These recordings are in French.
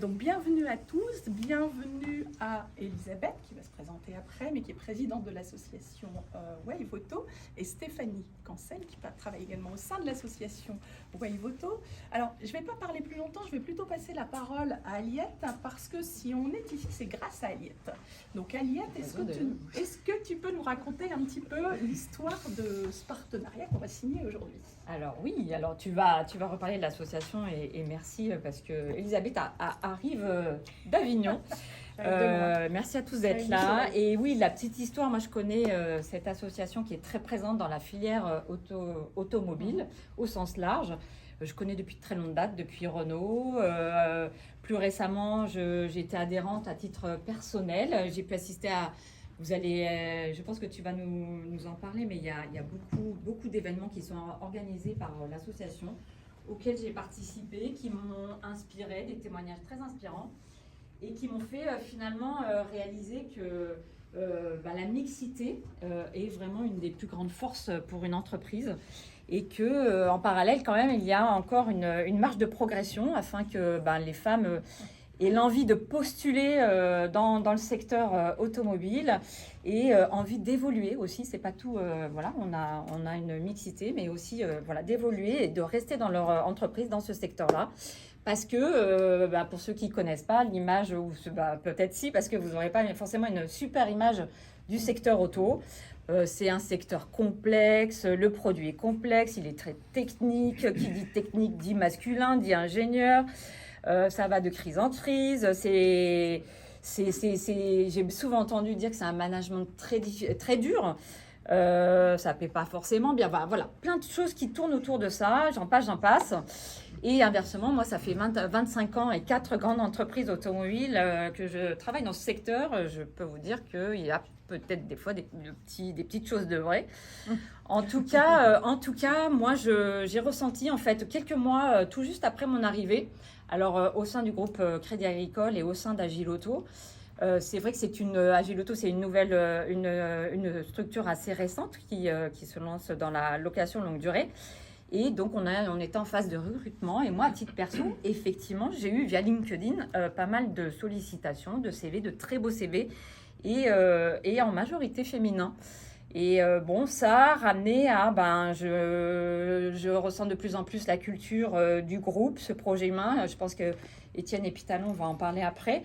Donc bienvenue à tous, bienvenue à Elisabeth qui va se présenter après, mais qui est présidente de l'association Wave Auto, et Stéphanie Cancel qui travaille également au sein de l'association Wave Auto. Alors je ne vais pas parler plus longtemps, je vais plutôt passer la parole à Aliette, parce que si on est ici, c'est grâce à Aliette. Donc Aliette, est-ce que tu peux nous raconter un petit peu l'histoire de ce partenariat qu'on va signer aujourd'hui? Alors oui, alors tu vas reparler de l'association et merci parce que Elisabeth arrive d'Avignon. Merci à tous d'être là. Et oui, la petite histoire, moi je connais cette association qui est très présente dans la filière automobile au sens large. Je connais depuis très longue date, depuis Renault. Plus récemment, j'ai été adhérente à titre personnel. J'ai pu assister à... je pense que tu vas nous en parler, mais il y a beaucoup d'événements qui sont organisés par l'association auxquels j'ai participé, qui m'ont inspiré, des témoignages très inspirants et qui m'ont fait finalement réaliser que la mixité est vraiment une des plus grandes forces pour une entreprise et que en parallèle quand même il y a encore une marge de progression afin que les femmes et l'envie de postuler dans le secteur automobile et envie d'évoluer aussi. C'est pas tout, on a une mixité, mais aussi d'évoluer et de rester dans leur entreprise, dans ce secteur-là. Parce que, pour ceux qui ne connaissent pas l'image, ou peut-être si, parce que vous n'aurez pas forcément une super image du secteur auto. C'est un secteur complexe, le produit est complexe, il est très technique. Qui dit technique dit masculin, dit ingénieur. Ça va de crise en crise. J'ai souvent entendu dire que c'est un management très dur. Ça ne paie pas forcément bien. Voilà, plein de choses qui tournent autour de ça. J'en passe. Et inversement, moi, ça fait 25 ans et 4 grandes entreprises automobiles que je travaille dans ce secteur. Je peux vous dire qu'il y a peut-être des fois des petites choses de vrai. En tout cas, moi, j'ai ressenti en fait quelques mois tout juste après mon arrivée. Alors, au sein du groupe Crédit Agricole et au sein d'Agile Auto, c'est vrai que Agile Auto, c'est une nouvelle, une structure assez récente qui se lance dans la location longue durée. Et donc, on était en phase de recrutement. Et moi, à titre perso, effectivement, j'ai eu via LinkedIn pas mal de sollicitations, de CV, de très beaux CV, et en majorité féminin. Et ça a ramené à, je ressens de plus en plus la culture du groupe, ce projet humain. Je pense que Étienne Epitalon va en parler après.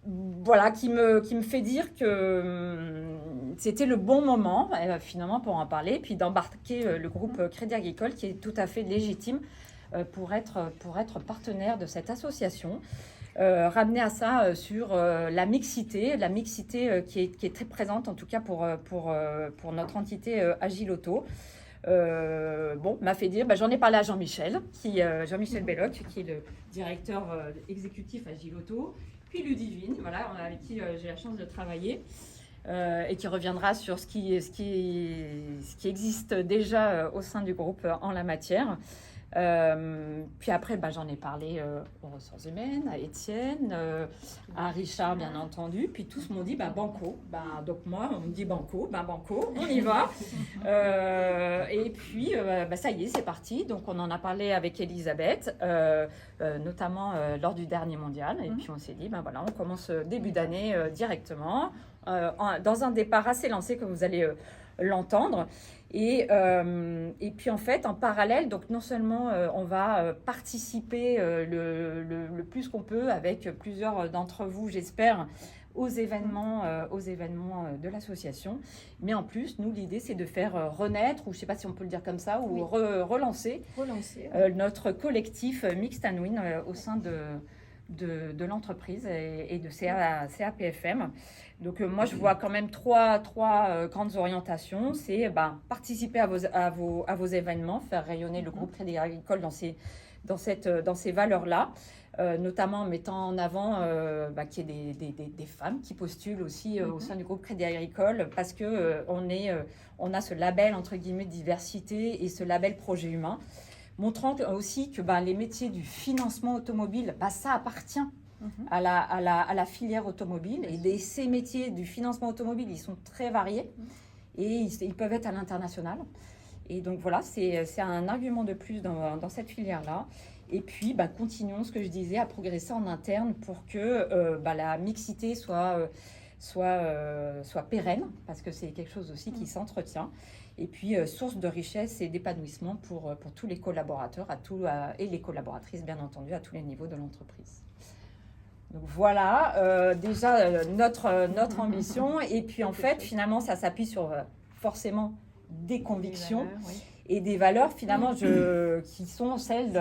Qui me fait dire que c'était le bon moment, finalement, pour en parler, puis d'embarquer le groupe Crédit Agricole, qui est tout à fait légitime pour être partenaire de cette association. Ramener à ça sur la mixité qui est très présente, en tout cas pour notre entité Agile Auto. M'a fait dire, j'en ai parlé à Jean-Michel Belloc, qui est le directeur exécutif Agile Auto, puis Ludivine, avec qui j'ai la chance de travailler, et qui reviendra sur ce qui existe déjà au sein du groupe en la matière. Puis après, j'en ai parlé aux ressources humaines, à Étienne, à Richard, bien entendu. Puis tous m'ont dit banco. Donc moi, on me dit banco, on y va. Et puis, ça y est, c'est parti. Donc on en a parlé avec Elisabeth, notamment lors du dernier mondial. Et puis on s'est dit, on commence début d'année directement, dans un départ assez lancé, comme vous allez l'entendre. Et puis en fait, en parallèle, donc non seulement on va participer le plus qu'on peut avec plusieurs d'entre vous, j'espère, aux événements de l'association. Mais en plus, nous, l'idée, c'est de faire renaître, ou je ne sais pas si on peut le dire comme ça, ou relancer notre collectif Mixed and Win au sein de l'entreprise et de CAPFM. Donc moi, je vois quand même trois grandes orientations. C'est participer à vos événements, faire rayonner le groupe Crédit Agricole dans ces valeurs-là, notamment en mettant en avant qu'il y ait des femmes qui postulent aussi au sein du groupe Crédit Agricole, parce que on a ce label entre guillemets diversité et ce label projet humain, montrant aussi que les métiers du financement automobile, ça appartient à la filière automobile. Et ces métiers du financement automobile, ils sont très variés et ils peuvent être à l'international. Et donc voilà, c'est un argument de plus dans cette filière-là. Et puis, continuons ce que je disais, à progresser en interne pour que la mixité soit pérenne, parce que c'est quelque chose aussi qui s'entretient. Et puis, source de richesse et d'épanouissement pour tous les collaborateurs et les collaboratrices, bien entendu, à tous les niveaux de l'entreprise. Donc voilà, déjà notre ambition. Et puis, en fait, finalement, ça s'appuie sur forcément des convictions et des valeurs, finalement, qui sont celles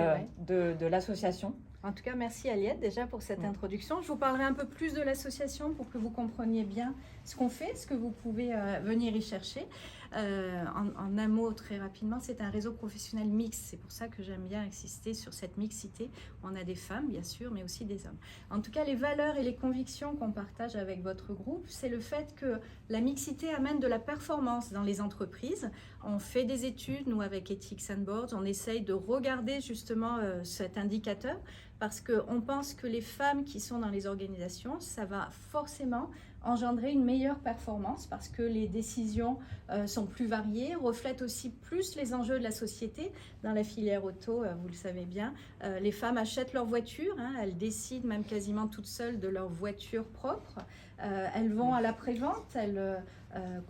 de l'association. En tout cas, merci Aliette déjà pour cette introduction. Je vous parlerai un peu plus de l'association pour que vous compreniez bien ce qu'on fait, ce que vous pouvez venir y chercher. En un mot, très rapidement, c'est un réseau professionnel mixte. C'est pour ça que j'aime bien insister sur cette mixité. On a des femmes, bien sûr, mais aussi des hommes. En tout cas, les valeurs et les convictions qu'on partage avec votre groupe, c'est le fait que la mixité amène de la performance dans les entreprises. On fait des études, nous, avec Ethics and Boards, on essaye de regarder justement cet indicateur parce qu'on pense que les femmes qui sont dans les organisations, ça va forcément engendrer une meilleure performance parce que les décisions sont plus variées, reflètent aussi plus les enjeux de la société. Dans la filière auto, vous le savez bien, les femmes achètent leur voiture, elles décident même quasiment toutes seules de leur voiture propre. Elles vont à l'après-vente, elles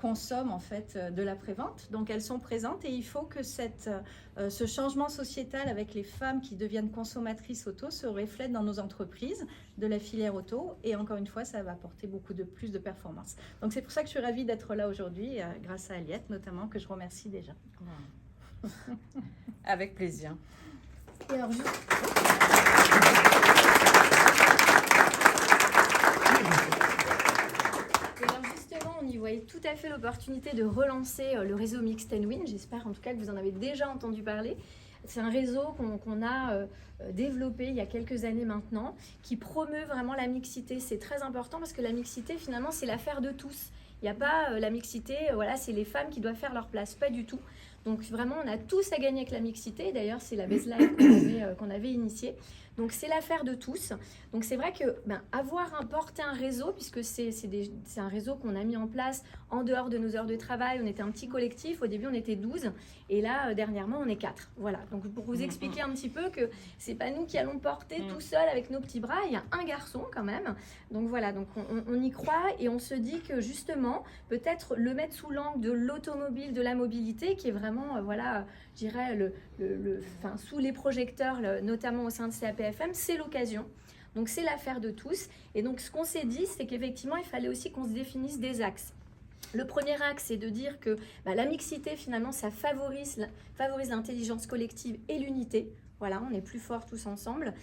consomment en fait de l'après-vente, donc elles sont présentes et il faut que ce changement sociétal avec les femmes qui deviennent consommatrices auto se reflète dans nos entreprises de la filière auto et encore une fois ça va apporter beaucoup de plus de performance. Donc c'est pour ça que je suis ravie d'être là aujourd'hui grâce à Aliette notamment que je remercie déjà. Avec plaisir. Et alors, on y voyait tout à fait l'opportunité de relancer le réseau Mixed and Win. J'espère en tout cas que vous en avez déjà entendu parler. C'est un réseau qu'on a développé il y a quelques années maintenant, qui promeut vraiment la mixité. C'est très important parce que la mixité, finalement, c'est l'affaire de tous. Il n'y a pas la mixité, c'est les femmes qui doivent faire leur place, pas du tout. Donc vraiment, on a tous à gagner avec la mixité. D'ailleurs, c'est la baseline qu'on avait initiée. Donc c'est l'affaire de tous. Donc c'est vrai que porter un réseau, puisque c'est un réseau qu'on a mis en place en dehors de nos heures de travail. On était un petit collectif. Au début, on était 12. Et là, dernièrement, on est 4. Voilà. Donc pour vous expliquer un petit peu que c'est pas nous qui allons porter tout seul avec nos petits bras. Il y a un garçon quand même. Donc voilà. Donc on y croit et on se dit que justement, peut-être le mettre sous l'angle de l'automobile, de la mobilité, qui est vraiment, je dirais, sous les projecteurs, notamment au sein de CAPFM, c'est l'occasion. Donc, c'est l'affaire de tous. Et donc, ce qu'on s'est dit, c'est qu'effectivement, il fallait aussi qu'on se définisse des axes. Le premier axe, c'est de dire que la mixité, finalement, ça favorise l'intelligence collective et l'unité. Voilà, on est plus forts tous ensemble.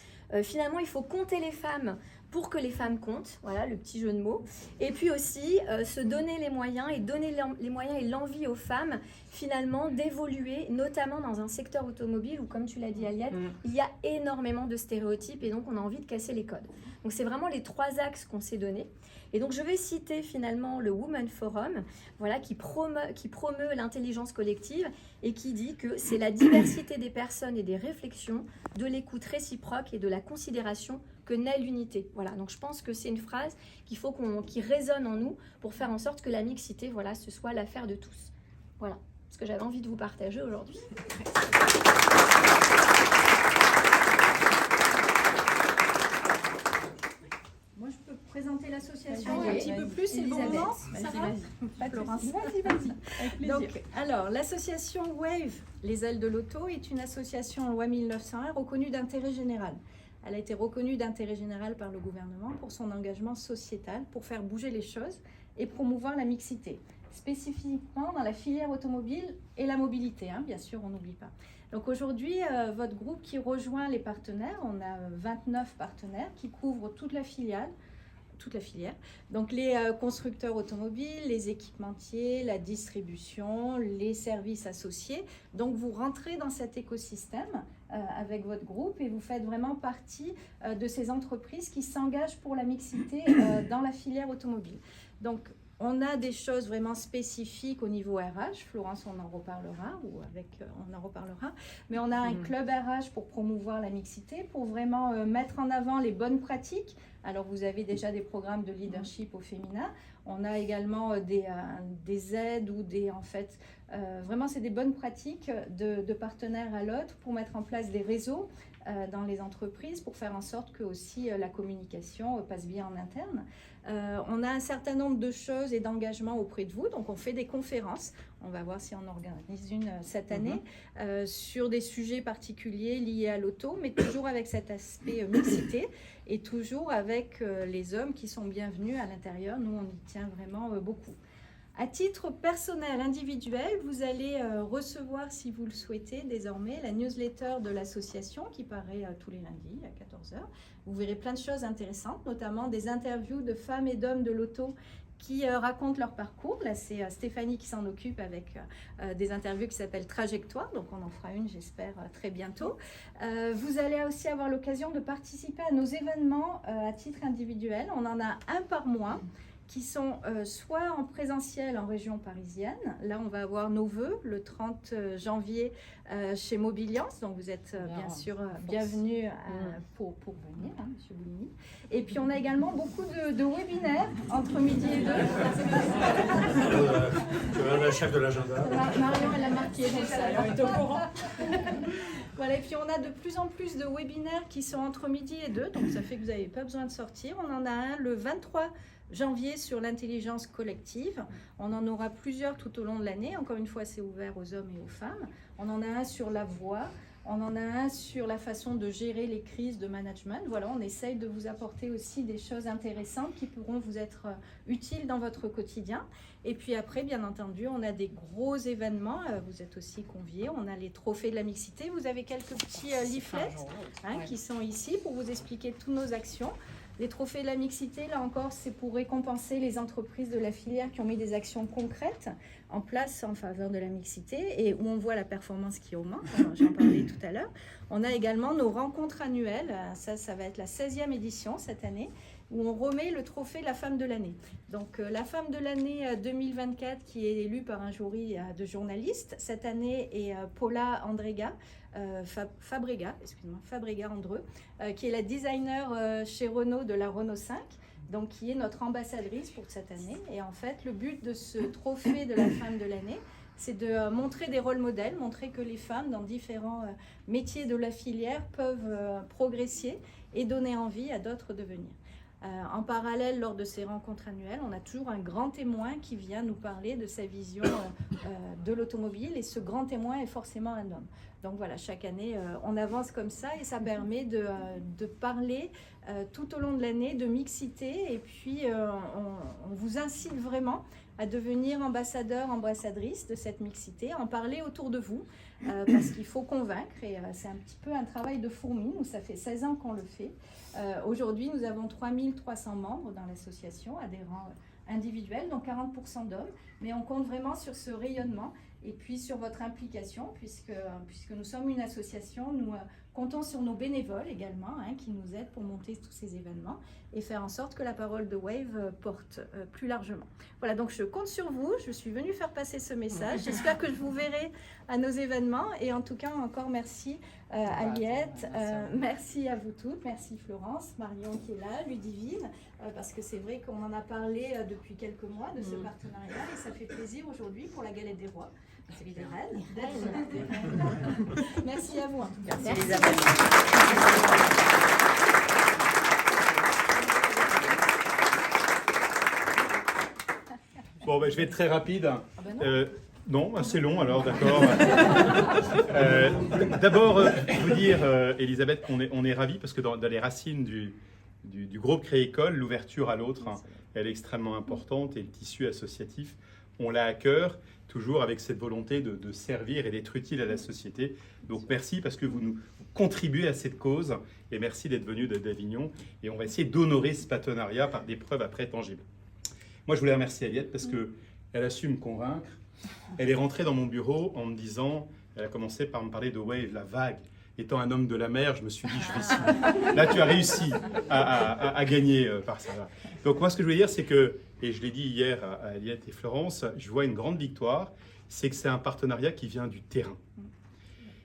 Finalement, il faut compter les femmes pour que les femmes comptent. Voilà, le petit jeu de mots. Et puis aussi, se donner les moyens et donner les moyens et l'envie aux femmes, finalement, d'évoluer, notamment dans un secteur automobile où, comme tu l'as dit, Aliette, il y a énormément de stéréotypes et donc on a envie de casser les codes. Donc, c'est vraiment les 3 axes qu'on s'est donnés. Et donc, je vais citer finalement le Women Forum, qui promeut l'intelligence collective et qui dit que c'est la diversité des personnes et des réflexions, de l'écoute réciproque et de la considération que naît l'unité. Voilà, donc je pense que c'est une phrase qui résonne en nous pour faire en sorte que la mixité, ce soit l'affaire de tous. Voilà, ce que j'avais envie de vous partager aujourd'hui. Moi, je peux présenter l'association un petit peu plus, c'est le bon moment, Sarah ? Vas-y. Donc, alors, l'association WAVE, les ailes de l'auto, est une association loi 1901 reconnue d'intérêt général. Elle a été reconnue d'intérêt général par le gouvernement pour son engagement sociétal, pour faire bouger les choses et promouvoir la mixité, spécifiquement dans la filière automobile et la mobilité, bien sûr, on n'oublie pas. Donc aujourd'hui, votre groupe qui rejoint les partenaires, on a 29 partenaires qui couvrent toute la filière. Donc les constructeurs automobiles, les équipementiers, la distribution, les services associés. Donc vous rentrez dans cet écosystème avec votre groupe et vous faites vraiment partie de ces entreprises qui s'engagent pour la mixité dans la filière automobile. Donc on a des choses vraiment spécifiques au niveau RH. Florence, on en reparlera, on en reparlera. Mais on a un club RH pour promouvoir la mixité, pour vraiment mettre en avant les bonnes pratiques. Alors, vous avez déjà des programmes de leadership au féminin. On a également des aides ou Vraiment, c'est des bonnes pratiques de partenaire à l'autre pour mettre en place des réseaux dans les entreprises pour faire en sorte que aussi la communication passe bien en interne. On a un certain nombre de choses et d'engagements auprès de vous. Donc, on fait des conférences. On va voir si on organise une cette année sur des sujets particuliers liés à l'auto, mais toujours avec cet aspect mixité et toujours avec les hommes qui sont bienvenus à l'intérieur. Nous, on y tient vraiment beaucoup. À titre personnel, individuel, vous allez recevoir, si vous le souhaitez, désormais, la newsletter de l'association qui paraît tous les lundis à 14h. Vous verrez plein de choses intéressantes, notamment des interviews de femmes et d'hommes de l'auto qui racontent leur parcours. Là, c'est Stéphanie qui s'en occupe avec des interviews qui s'appellent Trajectoire. Donc, on en fera une, j'espère, très bientôt. Vous allez aussi avoir l'occasion de participer à nos événements à titre individuel. On en a un par mois, qui sont soit en présentiel en région parisienne. Là, on va avoir nos vœux le 30 janvier chez Mobiliance. Donc, vous êtes bien sûr bienvenus pour venir, hein, Monsieur Bouligny. Et puis, on a également beaucoup de webinaires entre midi et 2. La chef de l'agenda. Marion, elle a marqué. Donc ça, elle est au courant. Voilà, et puis on a de plus en plus de webinaires qui sont entre midi et 2. Donc, ça fait que vous n'avez pas besoin de sortir. On en a un le 23 janvier sur l'intelligence collective. On en aura plusieurs tout au long de l'année. Encore une fois, c'est ouvert aux hommes et aux femmes. On en a un sur la voix. On en a un sur la façon de gérer les crises de management. Voilà, on essaye de vous apporter aussi des choses intéressantes qui pourront vous être utiles dans votre quotidien. Et puis après, bien entendu, on a des gros événements. Vous êtes aussi conviés. On a les trophées de la mixité. Vous avez quelques petits leaflets qui sont ici pour vous expliquer toutes nos actions. Les trophées de la mixité, là encore, c'est pour récompenser les entreprises de la filière qui ont mis des actions concrètes en place en faveur de la mixité et où on voit la performance qui augmente. J'en parlais tout à l'heure. On a également nos rencontres annuelles. Ça va être la 16e édition cette année, où on remet le trophée de la femme de l'année. Donc, la femme de l'année 2024 qui est élue par un jury de journalistes. Cette année est Paula Andrega. Fabrega Andreu, qui est la designer chez Renault de la Renault 5, donc qui est notre ambassadrice pour cette année. Et en fait, le but de ce trophée de la femme de l'année, c'est de montrer des rôles modèles, montrer que les femmes dans différents métiers de la filière peuvent progresser et donner envie à d'autres de venir. En parallèle, lors de ces rencontres annuelles, on a toujours un grand témoin qui vient nous parler de sa vision de l'automobile, et ce grand témoin est forcément un homme. Donc voilà, chaque année, on avance comme ça et ça permet de parler tout au long de l'année de mixité, et puis on vous incite vraiment à devenir ambassadeur, ambassadrice de cette mixité, en parler autour de vous, parce qu'il faut convaincre, et c'est un petit peu un travail de fourmi. Nous, ça fait 16 ans qu'on le fait. Aujourd'hui, nous avons 3300 membres dans l'association, adhérents individuels, donc 40% d'hommes, mais on compte vraiment sur ce rayonnement et puis sur votre implication, puisque nous sommes une association. Nous comptons sur nos bénévoles également, qui nous aident pour monter tous ces événements et faire en sorte que la parole de Wave porte plus largement. Voilà, donc je compte sur vous. Je suis venue faire passer ce message. J'espère que je vous verrai à nos événements. Et en tout cas, encore merci Aliette, merci à vous toutes, merci Florence, Marion qui est là, Ludivine, parce que c'est vrai qu'on en a parlé depuis quelques mois de ce partenariat, et ça fait plaisir aujourd'hui pour la Galette des Rois. C'est des reines. Merci à vous en tout cas. Merci Elisabeth. Bon, je vais être très rapide. Non, assez long alors, d'accord. D'abord, vous dire, Elisabeth, qu'on est ravis parce que dans les racines du groupe Créécole, l'ouverture à l'autre, elle est extrêmement importante, et le tissu associatif, on l'a à cœur, toujours avec cette volonté de servir et d'être utile à la société. Donc merci parce que vous nous contribuez à cette cause, et merci d'être venu d'Avignon, et on va essayer d'honorer ce partenariat par des preuves après tangibles. Moi, je voulais remercier Aliette parce qu'elle a su me convaincre. Elle est rentrée dans mon bureau en me disant, elle a commencé par me parler de Wave, la vague. Étant un homme de la mer, je me suis dit, je vais signer. Là, tu as réussi à gagner par ça. Là. Donc moi, ce que je voulais dire, c'est que, et je l'ai dit hier à Aliette et Florence, je vois une grande victoire, c'est que c'est un partenariat qui vient du terrain.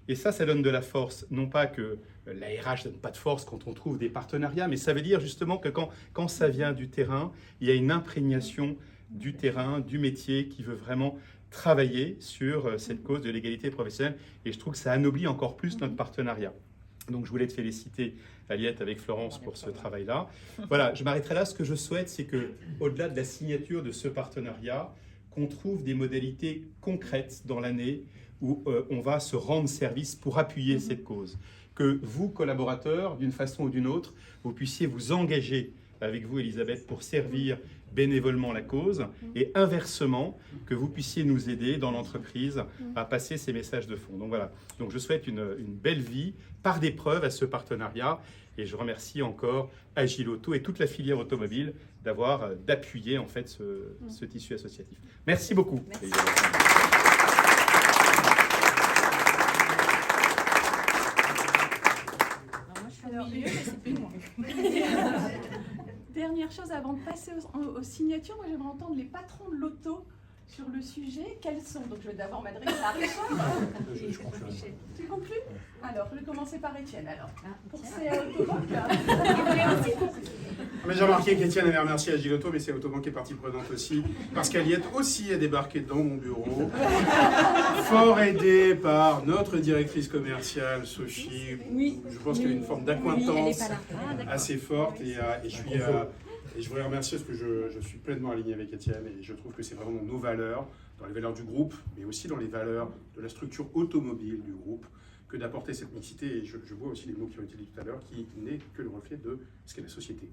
Et ça donne de la force. Non pas que la RH ne donne pas de force quand on trouve des partenariats, mais ça veut dire justement que quand ça vient du terrain, il y a une imprégnation du terrain, du métier, qui veut vraiment travailler sur cette cause de l'égalité professionnelle. Et je trouve que ça anoblit encore plus notre partenariat. Donc je voulais te féliciter, Aliette, avec Florence, pour ce travail-là. Voilà, je m'arrêterai là. Ce que je souhaite, c'est qu'au-delà de la signature de ce partenariat, qu'on trouve des modalités concrètes dans l'année où on va se rendre service pour appuyer cette cause. Que vous, collaborateurs, d'une façon ou d'une autre, vous puissiez vous engager avec vous, Elisabeth, pour servir bénévolement la cause, et inversement, que vous puissiez nous aider dans l'entreprise à passer ces messages de fond. Donc voilà, donc je souhaite une belle vie par des preuves à ce partenariat, et je remercie encore Agile Auto et toute la filière automobile d'appuyer en fait ce tissu associatif. Merci beaucoup. Merci. Alors, dernière chose avant de passer aux signatures, moi j'aimerais entendre les patrons de l'auto sur le sujet. Quels sont? Donc je vais d'abord m'adresser à Richard. Tu conclus? Alors, je vais commencer par Étienne. Alors, pour CA Autobank. Mais j'ai remarqué qu'Étienne avait remercié Agile Auto, mais c'est Autobank qui est partie prenante aussi, parce qu'Aliette aussi est débarquée dans mon bureau, fort aidée par notre directrice commerciale, Sophie. Oui. Je pense qu'il y a une forme d'accointance assez forte, et je voudrais remercier parce que je suis pleinement aligné avec Étienne, et je trouve que c'est vraiment nos valeurs, dans les valeurs du groupe, mais aussi dans les valeurs de la structure automobile du groupe, que d'apporter cette mixité. Et je vois aussi les mots qui ont été dit tout à l'heure, qui n'est que le reflet de ce qu'est la société.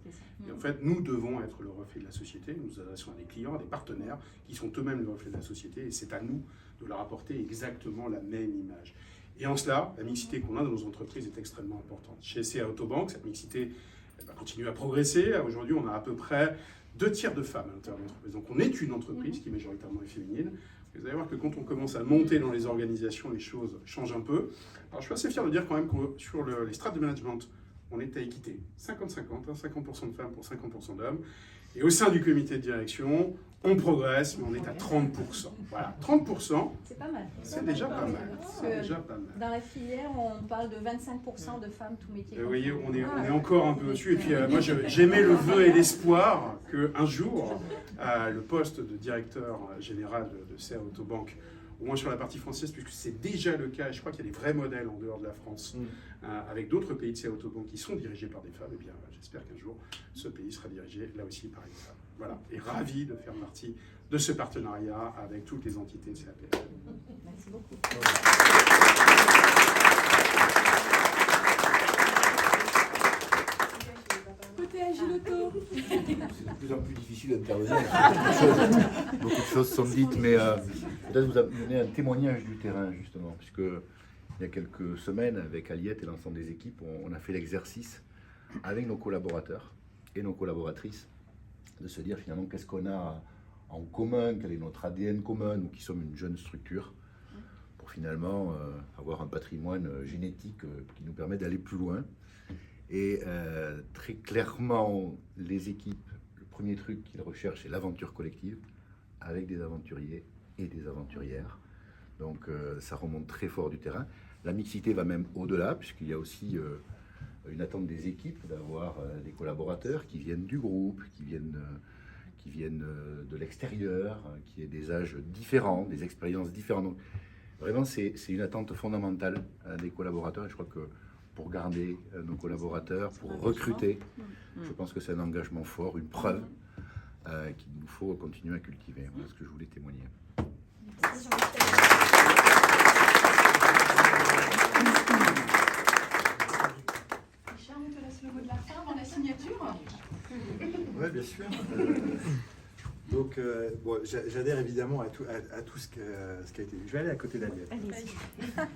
Et en fait, nous devons être le reflet de la société. Nous nous adressons à des clients, à des partenaires qui sont eux-mêmes le reflet de la société, et c'est à nous de leur apporter exactement la même image. Et en cela, la mixité qu'on a dans nos entreprises est extrêmement importante. Chez CA Autobank, cette mixité continue à progresser. Aujourd'hui, on a à peu près 2/3 de femmes à l'intérieur de l'entreprise. Donc on est une entreprise qui majoritairement est féminine. Vous allez voir que quand on commence à monter dans les organisations, les choses changent un peu. Alors je suis assez fier de dire quand même que sur les strates de management, on est à équité. 50-50, 50% de femmes pour 50% d'hommes. Et au sein du comité de direction, on progresse, mais on est à 30%. Voilà, 30%, C'est pas mal. c'est déjà pas mal. C'est déjà pas mal. Dans la filière, on parle de 25% de femmes, tout métier. Vous voyez, on est encore un peu au-dessus. Et puis moi, j'aimais le vœu et l'espoir qu'un jour, le poste de directeur général de CA Autobank, au moins sur la partie française, puisque c'est déjà le cas, et je crois qu'il y a des vrais modèles en dehors de la France, avec d'autres pays de CA Autobank qui sont dirigés par des femmes, et bien j'espère qu'un jour, ce pays sera dirigé là aussi par une femme. Voilà, et ravi de faire partie de ce partenariat avec toutes les entités de CAPL. Merci beaucoup. Côté Agile Auto. C'est de plus en plus difficile d'intervenir. Beaucoup de choses sont dites, mais peut-être vous donner un témoignage du terrain, justement, puisque il y a quelques semaines, avec Aliette et l'ensemble des équipes, on a fait l'exercice avec nos collaborateurs et nos collaboratrices de se dire finalement qu'est-ce qu'on a en commun, quel est notre ADN commun, nous qui sommes une jeune structure, pour finalement avoir un patrimoine génétique qui nous permet d'aller plus loin. Et très clairement, les équipes, le premier truc qu'ils recherchent, c'est l'aventure collective, avec des aventuriers et des aventurières. Donc ça remonte très fort du terrain. La mixité va même au-delà, puisqu'il y a aussi une attente des équipes d'avoir des collaborateurs qui viennent du groupe, qui viennent de l'extérieur, qui aient des âges différents, des expériences différentes. Donc, vraiment, c'est une attente fondamentale des collaborateurs. Et je crois que pour garder nos collaborateurs, pour recruter, je pense que c'est un engagement fort, une preuve qu'il nous faut continuer à cultiver. Voilà ce que je voulais témoigner. Richard, on te laisse le mot de la fin avant la signature. Oui, bien sûr. Donc, bon, j'adhère évidemment à tout ce qui a été dit. Je vais aller à côté d'Aliette.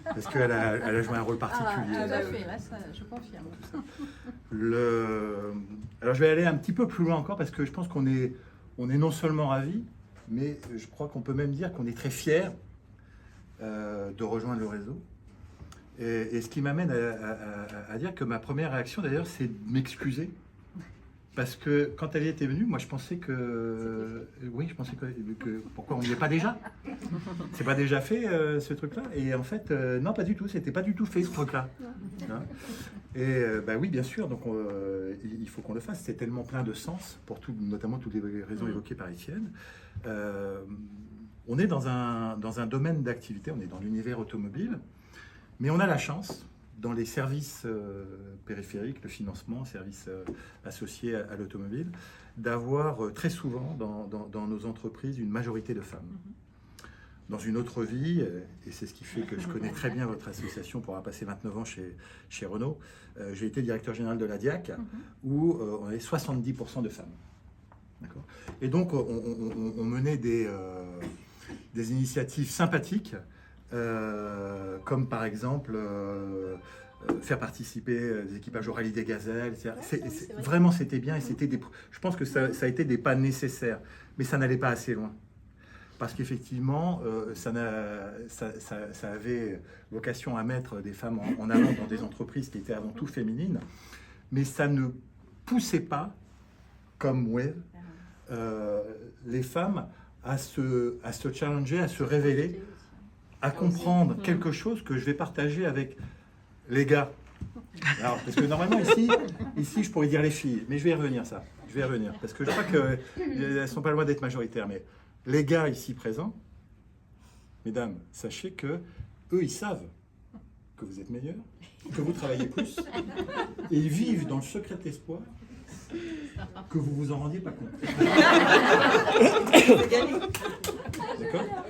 Parce qu'elle a joué un rôle particulier. Ah, tout à fait, là, ça, je confirme. Alors, je vais aller un petit peu plus loin encore, parce que je pense qu'on est non seulement ravis, mais je crois qu'on peut même dire qu'on est très fiers de rejoindre le réseau. Et ce qui m'amène à dire que ma première réaction, d'ailleurs, c'est de m'excuser. Parce que quand elle était venue, moi je pensais que... Oui, je pensais que pourquoi on n'y est pas déjà? C'est pas déjà fait ce truc-là? Et en fait, non, pas du tout. C'était pas du tout fait ce truc-là. Hein, et bah oui, bien sûr. Donc il faut qu'on le fasse. C'est tellement plein de sens pour tout, notamment toutes les raisons évoquées par Étienne. On est dans un domaine d'activité, on est dans l'univers automobile, mais on a la chance, dans les services périphériques, le financement, services associés à l'automobile, d'avoir très souvent dans nos entreprises une majorité de femmes. Dans une autre vie, et c'est ce qui fait que je connais très bien votre association pour avoir passé 29 ans chez Renault, j'ai été directeur général de la DIAC, où on avait 70% de femmes. D'accord ? Et donc, on menait des initiatives sympathiques, comme par exemple faire participer des équipages au rallye des gazelles. Vraiment, c'était bien, et je pense que ça a été des pas nécessaires, mais ça n'allait pas assez loin. Parce qu'effectivement, ça avait vocation à mettre des femmes en avant dans des entreprises qui étaient avant tout féminines, mais ça ne poussait pas, comme Wave, les femmes à se challenger, à se révéler, à comprendre quelque chose que je vais partager avec les gars. Alors, parce que normalement, ici, je pourrais dire les filles, mais je vais y revenir, ça. Je vais y revenir, parce que je crois qu'elles ne sont pas loin d'être majoritaires, mais les gars ici présents, mesdames, sachez que eux, ils savent que vous êtes meilleurs, que vous travaillez plus, et ils vivent dans le secret de l'espoir que vous vous en rendiez pas compte. D'accord ?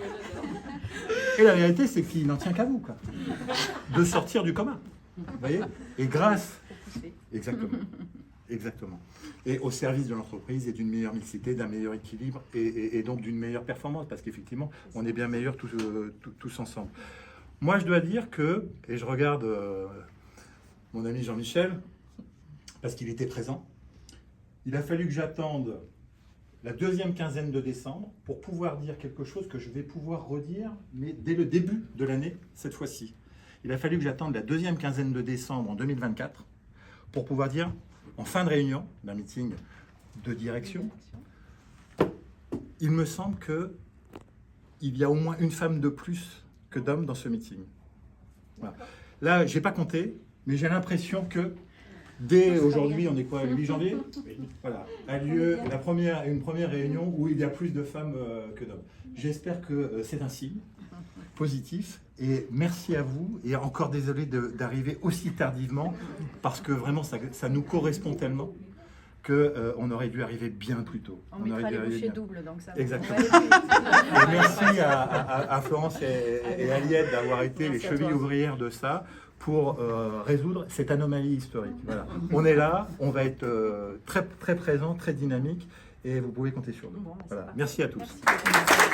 Et la réalité, c'est qu'il n'en tient qu'à vous, quoi, de sortir du commun. Vous voyez ? Et grâce... Exactement. Et au service de l'entreprise et d'une meilleure mixité, d'un meilleur équilibre et donc d'une meilleure performance, parce qu'effectivement, on est bien meilleurs tous ensemble. Moi, je dois dire que, et je regarde mon ami Jean-Michel, parce qu'il était présent, il a fallu que j'attende la deuxième quinzaine de décembre pour pouvoir dire quelque chose que je vais pouvoir redire, mais dès le début de l'année, cette fois-ci. Il a fallu que j'attende la deuxième quinzaine de décembre en 2024 pour pouvoir dire, en fin de réunion d'un meeting de direction, il me semble qu'il y a au moins une femme de plus que d'hommes dans ce meeting. Voilà. Là, je n'ai pas compté, mais j'ai l'impression que dès aujourd'hui, on est quoi, le 8 janvier ? Voilà, a lieu une première réunion où il y a plus de femmes que d'hommes. J'espère que c'est un signe positif. Et merci à vous, et encore désolé d'arriver aussi tardivement, parce que vraiment ça nous correspond tellement qu'on aurait dû arriver bien plus tôt. On mettra les bouchées doubles, donc ça va. Exactement. Et merci à Florence et Aliette d'avoir été les chevilles ouvrières de ça pour résoudre cette anomalie historique. Voilà. On est là, on va être très, très présent, très dynamique, et vous pouvez compter sur nous. Bon, voilà. Merci à tous. Merci.